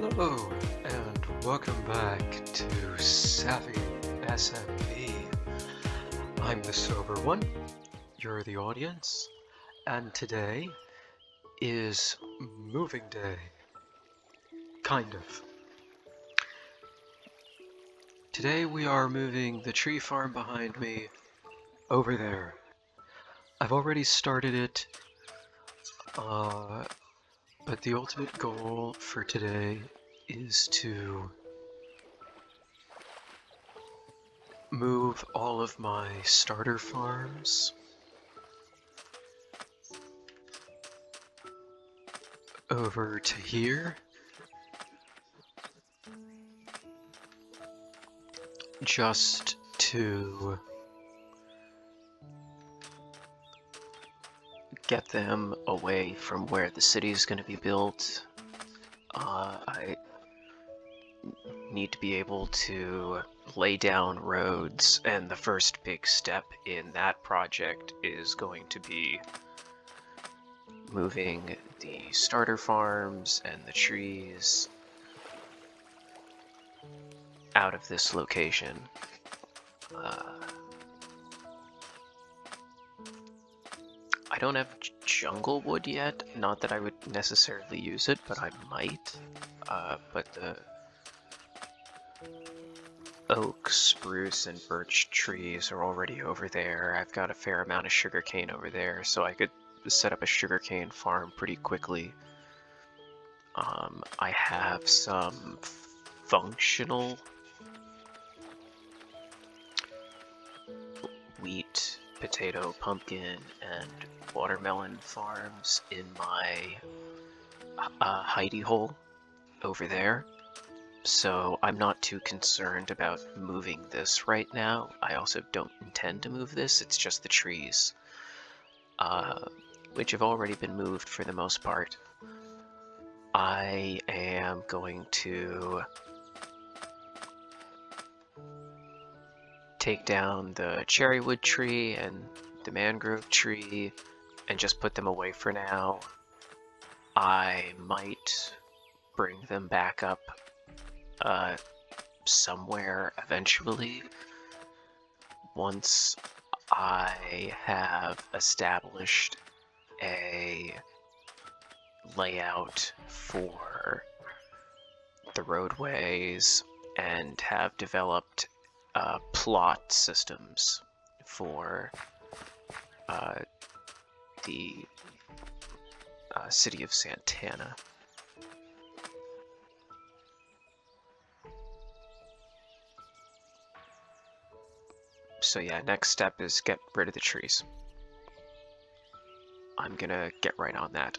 Hello, and welcome back to Saphy SMP. I'm the sober one, you're the audience, and today is moving day. Kind of. Today we are moving the tree farm behind me over there. I've already started it, but the ultimate goal for today is to move all of my starter farms over to here, just to get them away from where the city is going to be built. I need to be able to lay down roads, and the first big step in that project is going to be moving the starter farms and the trees out of this location. I don't have jungle wood yet, not that I would necessarily use it, but I might. But the oak, spruce, and birch trees are already over there. I've got a fair amount of sugarcane over there, so I could set up a sugarcane farm pretty quickly. I have some functional wheat, potato, pumpkin, and watermelon farms in my hidey hole over there. So I'm not too concerned about moving this right now. I also don't intend to move this, it's just the trees, which have already been moved for the most part. I am going to take down the cherrywood tree and the mangrove tree and just put them away for now. I might bring them back up somewhere eventually once I have established a layout for the roadways and have developed plot systems for the city of Santana. So yeah, next step is get rid of the trees. I'm gonna get right on that.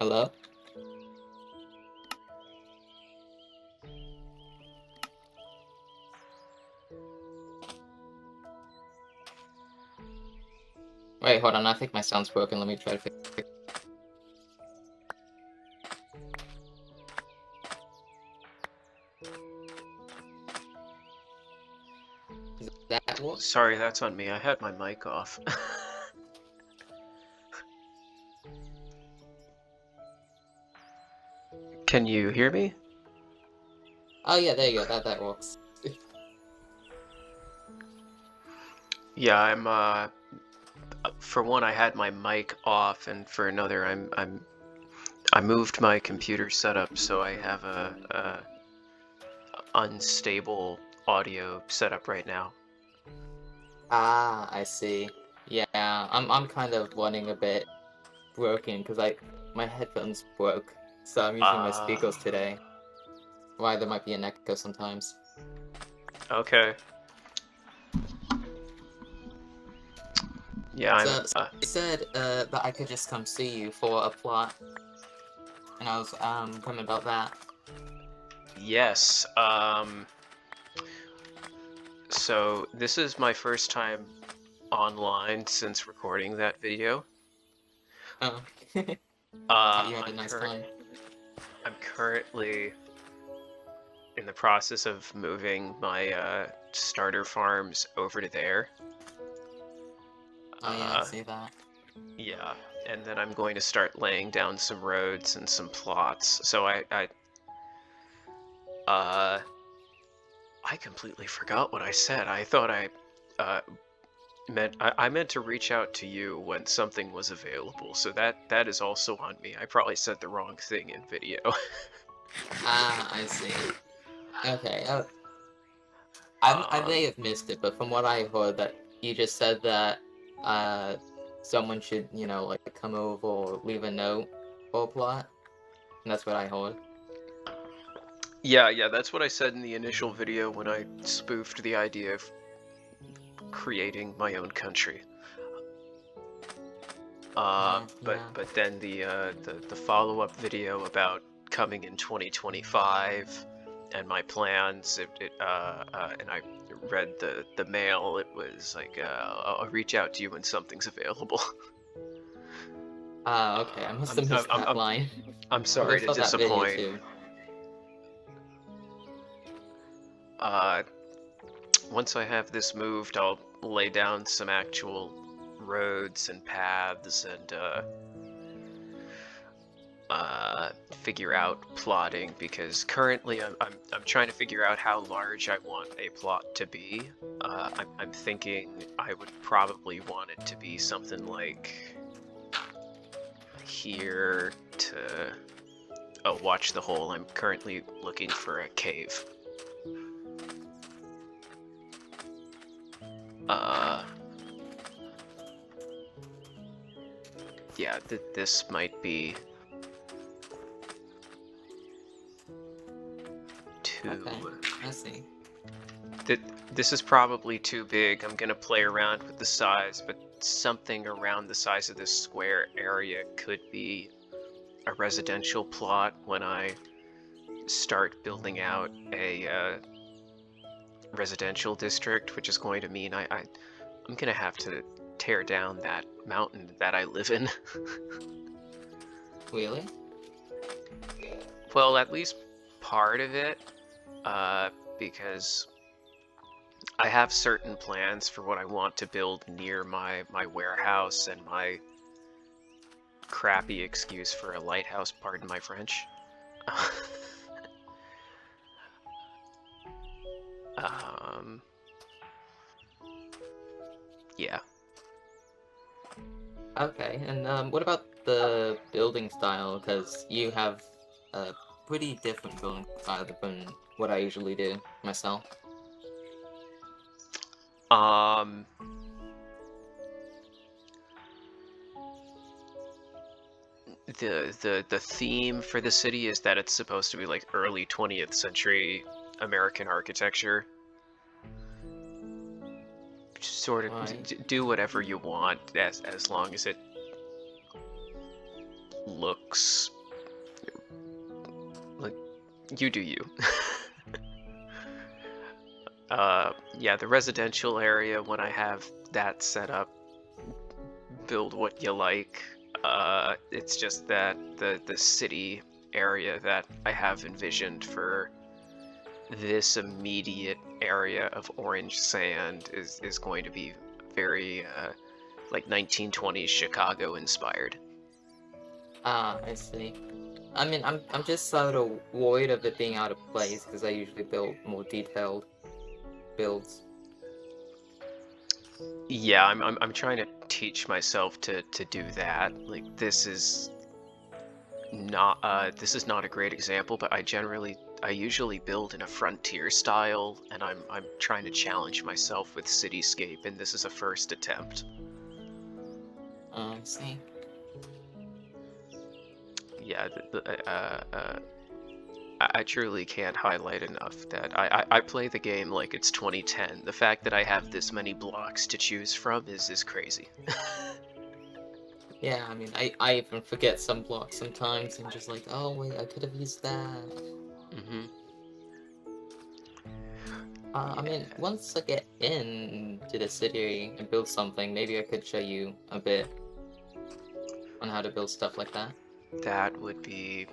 Hello? Wait, hold on, I think my sound's broken. Let me try to fix it. Is that what? Sorry, that's on me. I had my mic off. Can you hear me? Oh yeah, there you go. That works. Yeah, for one, I had my mic off, and for another, I moved my computer setup so I have a unstable audio setup right now. Ah, I see. Yeah, I'm kind of running a bit broken because my headphones broke, so I'm using my Uh, speakers today. Why there might be an echo sometimes. okay. Yeah, So you said that I could just come see you for a plot, and I was coming about that. yes. So this is my first time online since recording that video. Oh, thought you had a I'm nice time. currently in the process of moving my starter farms over to there. Oh yeah, I see that. Yeah, and then I'm going to start laying down some roads and some plots. So uh, I completely forgot what I said. I thought uh, I meant to reach out to you when something was available. So that is also on me. I probably said the wrong thing in video. Ah, I see. Okay. I um, may have missed it, but from what I heard, that you just said that uh someone should, like come over or leave a note or a plot. And that's what I heard. yeah, that's what I said in the initial video when I spoofed the idea of creating my own country. But Yeah. then the follow-up video about coming in 2025 and my plans, and I read the mail. It was like, I'll reach out to you when something's available. Ah, okay. I must have missed that line. I'm Because I sorry to saw that video disappoint. too. Uh, Once I have this moved, I'll lay down some actual roads and paths and figure out plotting, because currently I'm trying to figure out how large I want a plot to be. I'm thinking I would probably want it to be something like here to... Oh, watch the hole. I'm currently looking for a cave. Yeah, this might be too... Okay, I see. This is probably too big. I'm gonna play around with the size, but something around the size of this square area could be a residential plot when I start building out a residential district, which is going to mean I'm gonna have to tear down that mountain that I live in. Really? Well, at least part of it, because I have certain plans for what I want to build near my warehouse and my crappy excuse for a lighthouse, pardon my French. um, yeah. Okay, and what about the building style? Because you have a pretty different building style than what I usually do myself. Um, the theme for the city is that it's supposed to be like early 20th century American architecture. Just sort of Right. do whatever you want as long as it looks like you do you. Yeah, the residential area, when I have that set up, build what you like. It's just that the city area that I have envisioned for this immediate area of orange sand is going to be very like 1920s Chicago inspired. Ah, I see. I mean, I'm just sort of worried of it being out of place because I usually build more detailed builds. Yeah, I'm trying to teach myself to do that. Like this is not a great example, but I usually build in a frontier style, and I'm trying to challenge myself with cityscape, and this is a first attempt. See. Yeah, I truly can't highlight enough that I play the game like it's 2010. The fact that I have this many blocks to choose from is crazy. Yeah, I mean, I even forget some blocks sometimes and just like, oh wait, I could have used that. Hmm. I mean, Yeah, once I get into the city and build something, maybe I could show you a bit on how to build stuff like that. that would be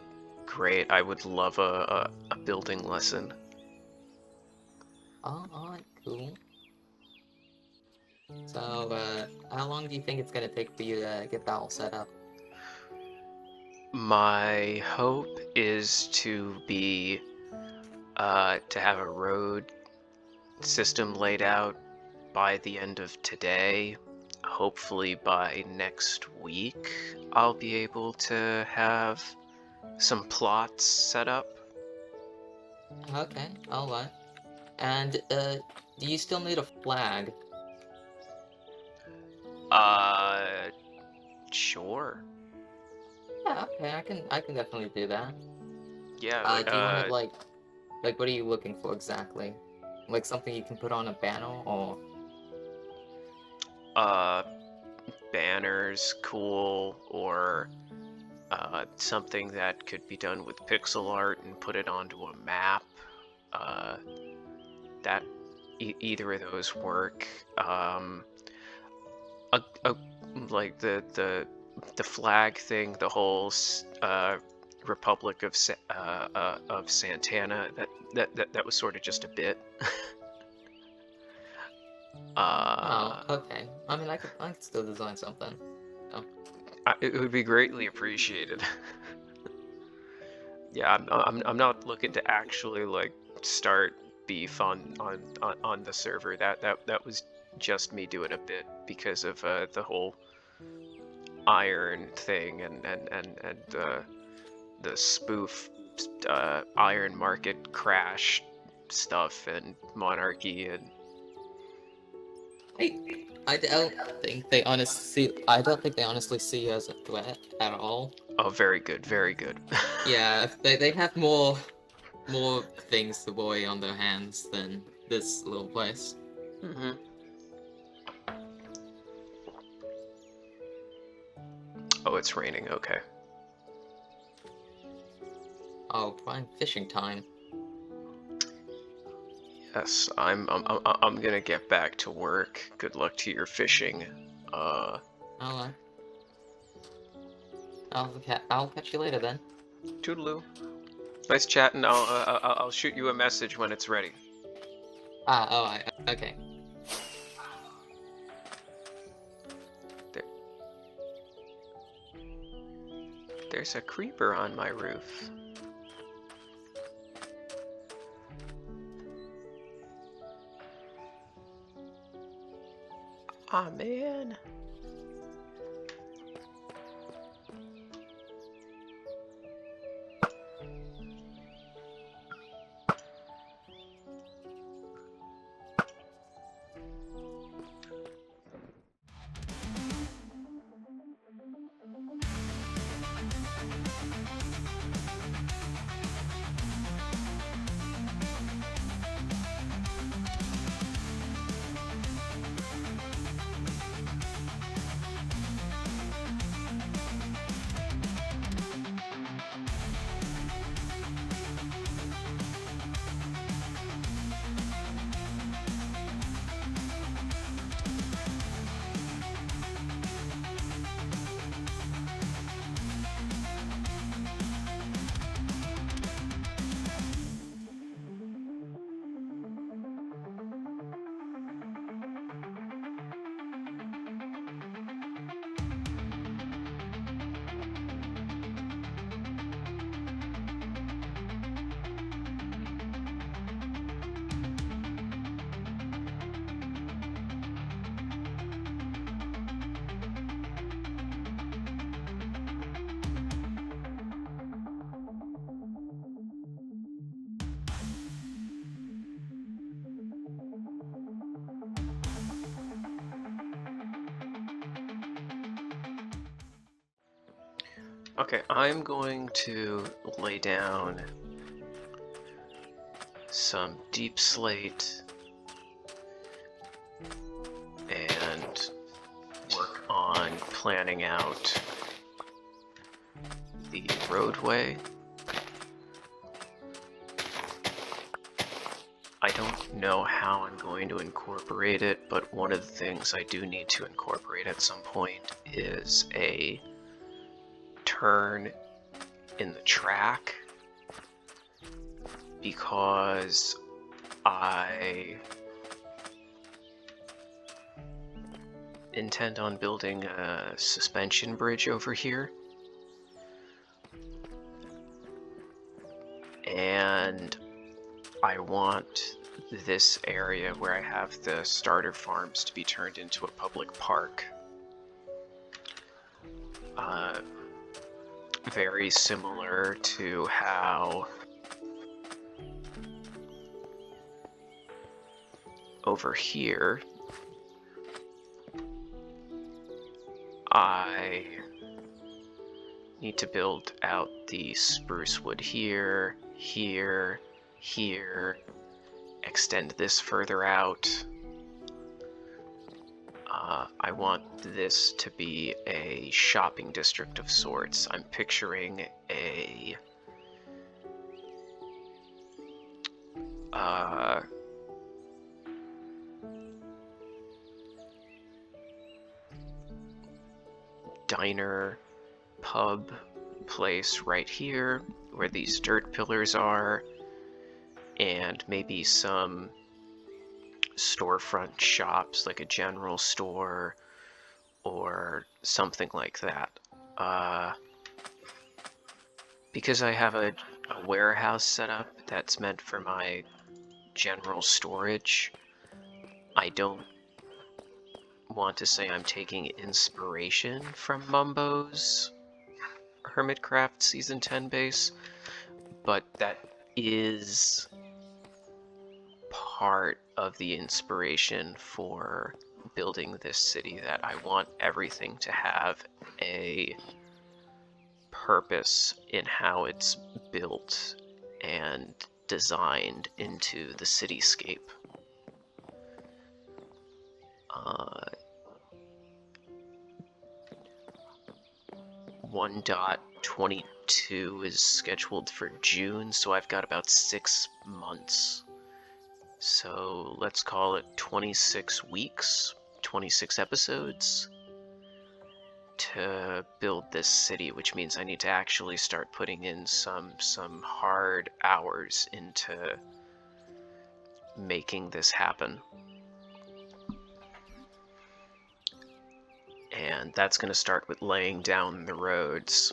great. I would love a building lesson. Oh, alright, cool. So, how long do you think it's gonna take for you to get that all set up? My hope is to have a road system laid out by the end of today. Hopefully by next week, I'll be able to have some plots set up. Okay, alright. And, do you still need a flag? Uh, sure. Yeah, okay, I can definitely do that. Yeah, like Do you want it like what are you looking for exactly? Like something you can put on a banner or uh, banners, cool, or something that could be done with pixel art and put it onto a map. Uh, that either of those work. A, like the flag thing, the whole Republic of Santana. That was sort of just a bit. oh, uh, okay. I mean I could still design something. So, it would be greatly appreciated. Yeah, I'm not looking to actually like start beef on the server. That was just me doing a bit because of the whole iron thing and the spoof iron market crash stuff and monarchy and I I don't think they honestly see you as a threat at all. oh, very good, very good. Yeah, they have more things to worry on their hands than this little place. Hmm. Oh, it's raining. Okay. Oh, prime fishing time. Yes, I'm gonna get back to work. Good luck to your fishing. Uh, Alright. I'll catch you later then. toodaloo. Nice chatting. I'll shoot you a message when it's ready. Alright, okay. There, there's a creeper on my roof. Aw, man. Okay, I'm going to lay down some deep slate and work on planning out the roadway. I don't know how I'm going to incorporate it, but one of the things I do need to incorporate at some point is a turn in the track, because I intend on building a suspension bridge over here. And I want this area where I have the starter farms to be turned into a public park. Very similar to how over here I need to build out the spruce wood here, here, here, extend this further out. I want this to be a shopping district of sorts. I'm picturing a diner, pub place right here where these dirt pillars are, and maybe some storefront shops like a general store or something like that. Because I have a warehouse set up that's meant for my general storage, I don't want to say I'm taking inspiration from Mumbo's Hermitcraft Season 10 base, but that is part of the inspiration for building this city, that I want everything to have a purpose in how it's built and designed into the cityscape. 1.22 is scheduled for June, so I've got about 6 months. So let's call it 26 weeks, 26 episodes to build this city, which means I need to actually start putting in some hard hours into making this happen. And that's going to start with laying down the roads.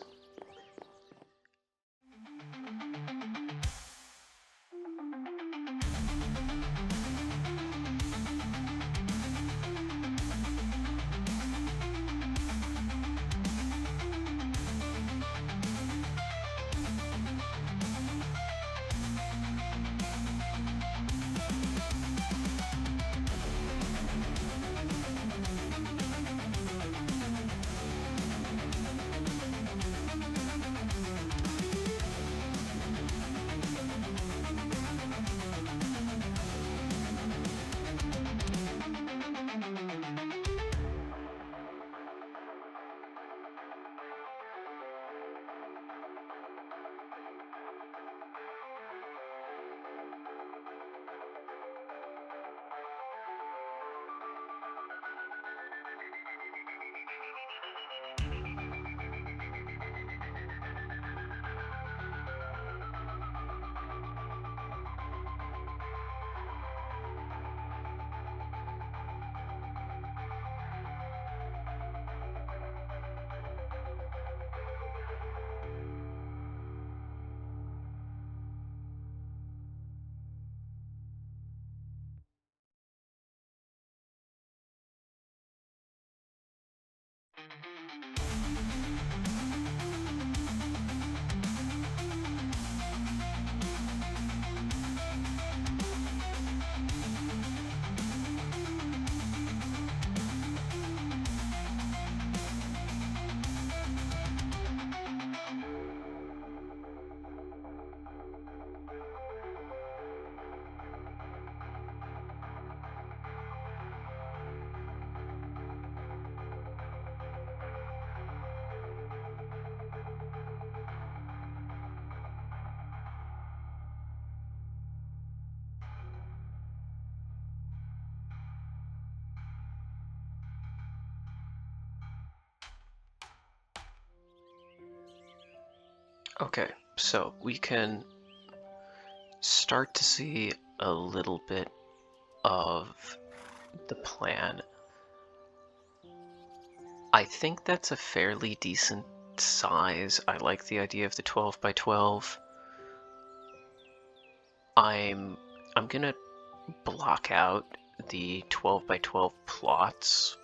Okay, so we can start to see a little bit of the plan. I think that's a fairly decent size. I like the idea of the 12 by 12. I'm gonna block out the 12 by 12 plots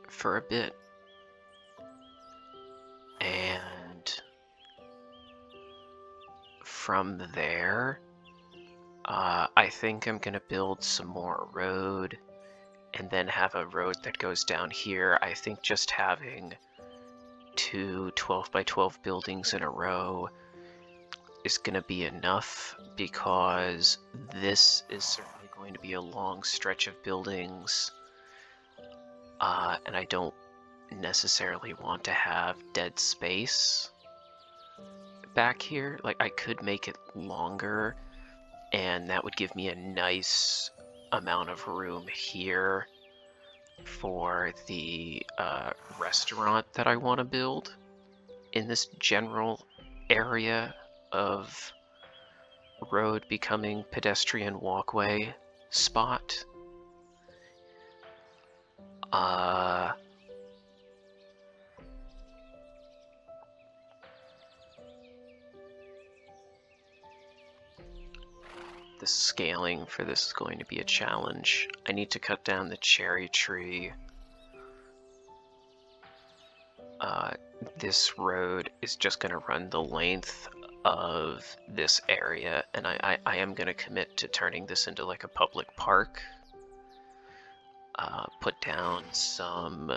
for a bit. And from there, I think I'm gonna build some more road and then have a road that goes down here. I think just having two 12 by 12 buildings in a row is going to be enough, because this is certainly going to be a long stretch of buildings, and I don't necessarily want to have dead space back here. Like, I could make it longer, and that would give me a nice amount of room here for the restaurant that I want to build in this general area of road becoming pedestrian walkway spot. The scaling for this is going to be a challenge. I need to cut down the cherry tree. This road is just going to run the length of this area, and I am going to commit to turning this into like a public park. Put down some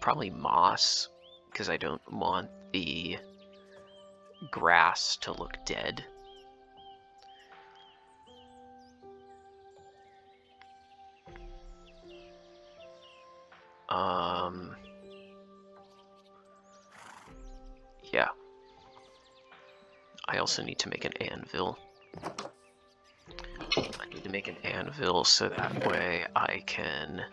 probably moss, because I don't want the grass to look dead. Yeah. I also need to make an anvil. I need to make an anvil so that way I can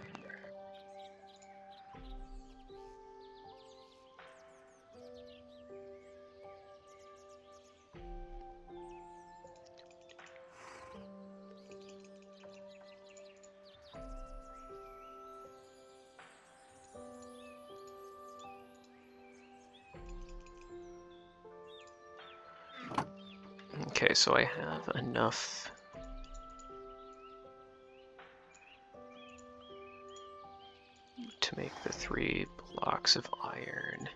Okay, so I have enough to make the 3 blocks of iron.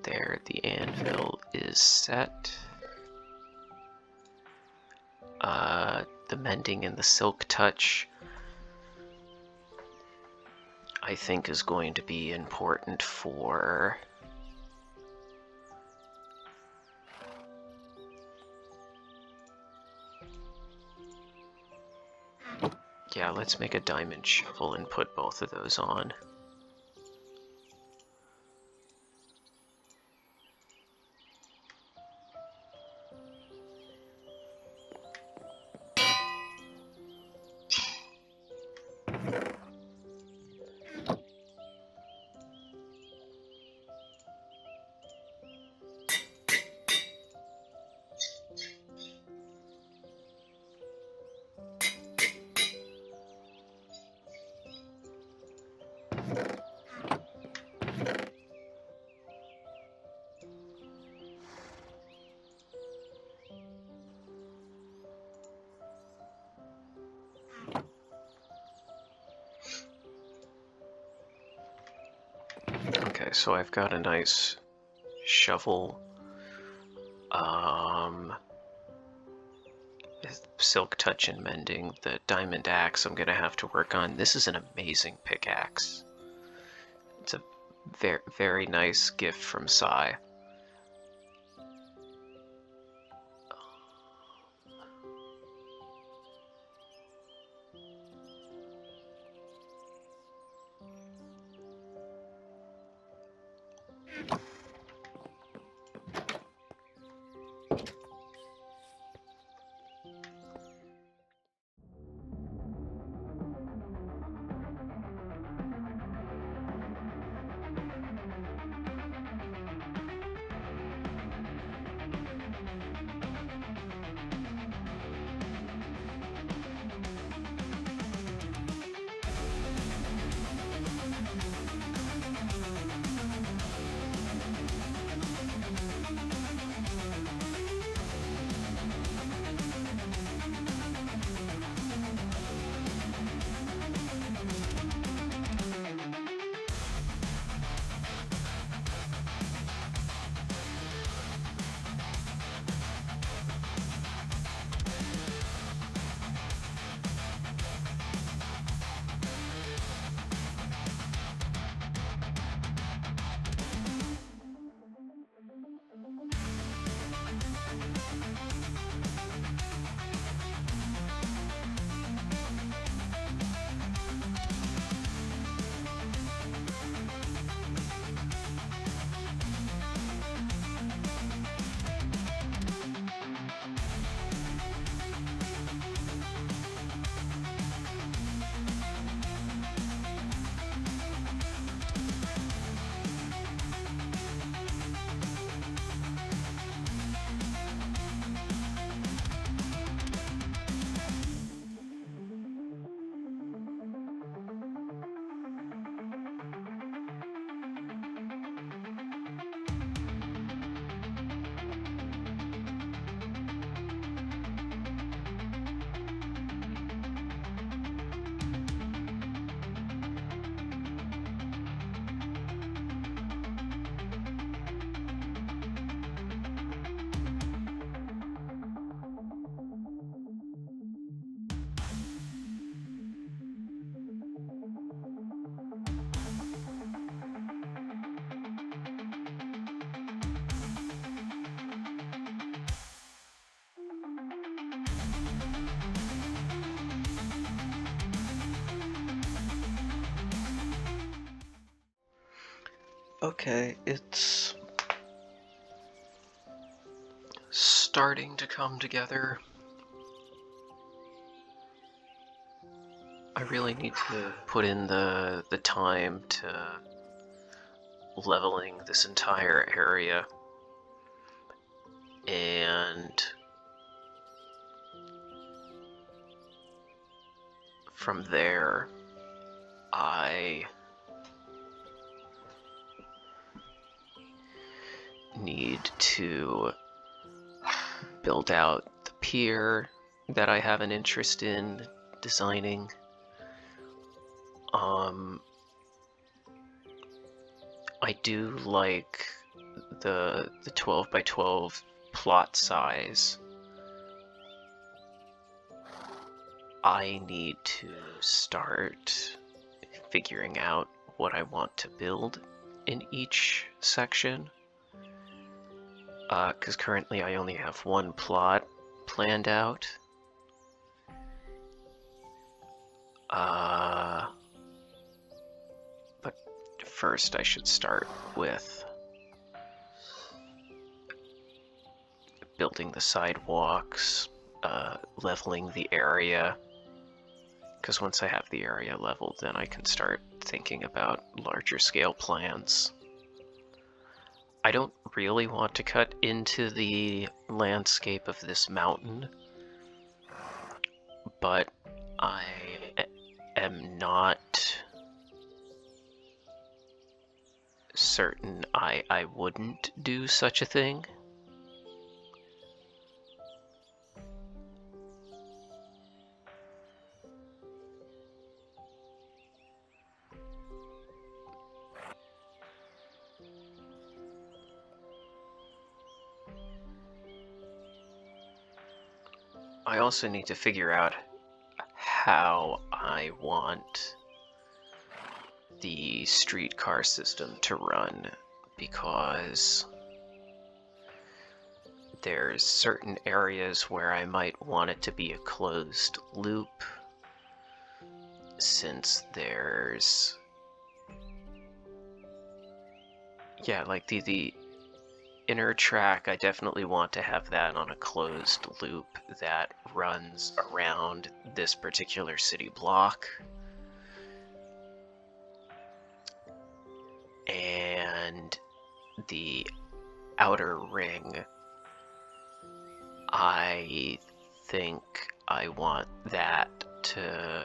There, the anvil is set. The mending and the silk touch, I think, is going to be important for yeah, let's make a diamond shovel and put both of those on. Okay, so I've got a nice shovel. Silk touch and mending. The diamond axe I'm gonna have to work on. This is an amazing pickaxe. It's a very, very nice gift from Sai. Okay, it's starting to come together. I really need to put in the time to leveling this entire area, and from there I need to build out the pier that I have an interest in designing. I do like the 12 by 12 plot size. I need to start figuring out what I want to build in each section. Because currently I only have one plot planned out. But first I should start with building the sidewalks, leveling the area. Because once I have the area leveled, then I can start thinking about larger scale plans. I don't really want to cut into the landscape of this mountain, but I am not certain I wouldn't do such a thing. I also need to figure out how I want the streetcar system to run, because there's certain areas where I might want it to be a closed loop, since there's, yeah, like the inner track, I definitely want to have that on a closed loop that runs around this particular city block. And the outer ring, I think I want that to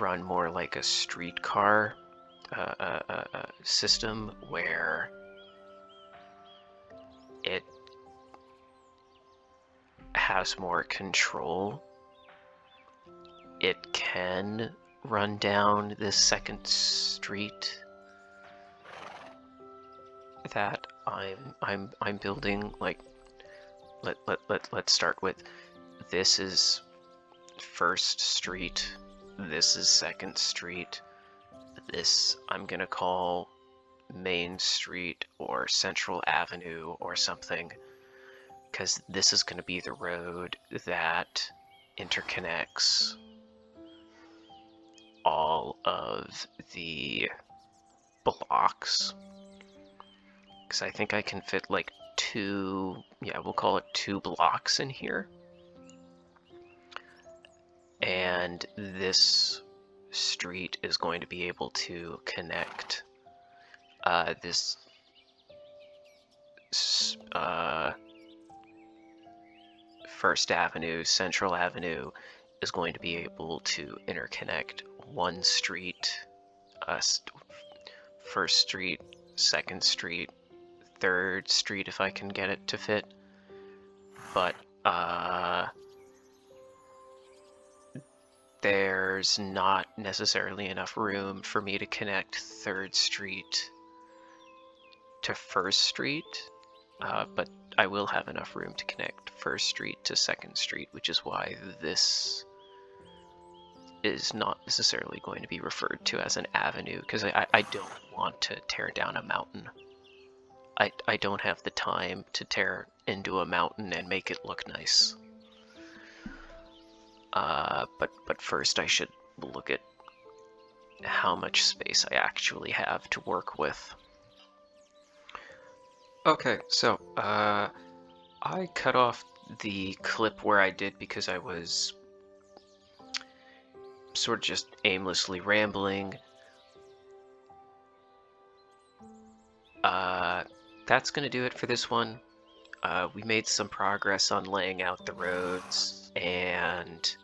run more like a streetcar system, where it has more control. It can run down this second street that I'm building. Like, let's start with, this is First Street, this is Second Street, this I'm gonna call Main Street or Central Avenue or something, because this is gonna be the road that interconnects all of the blocks. Because I think I can fit like two, yeah, we'll call it 2 blocks in here. And this street is going to be able to connect this First Avenue, Central Avenue is going to be able to interconnect one street, First Street, Second Street, Third Street if I can get it to fit. But there's not necessarily enough room for me to connect Third Street to First Street, but I will have enough room to connect First Street to Second Street, which is why this is not necessarily going to be referred to as an avenue, because I don't want to tear down a mountain. I don't have the time to tear into a mountain and make it look nice. But first I should look at how much space I actually have to work with. Okay, so I cut off the clip where I did because I was sort of just aimlessly rambling. That's gonna do it for this one. We made some progress on laying out the roads and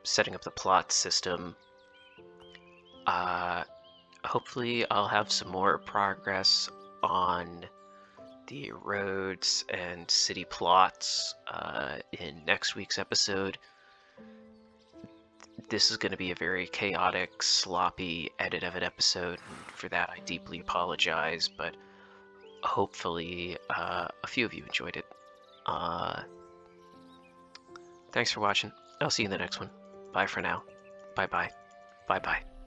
setting up the plot system. Hopefully I'll have some more progress on the roads and city plots in next week's episode. This is going to be a very chaotic, sloppy edit of an episode, and for that I deeply apologize, but hopefully a few of you enjoyed it. Thanks for watching. I'll see you in the next one. Bye for now. Bye-bye. Bye-bye.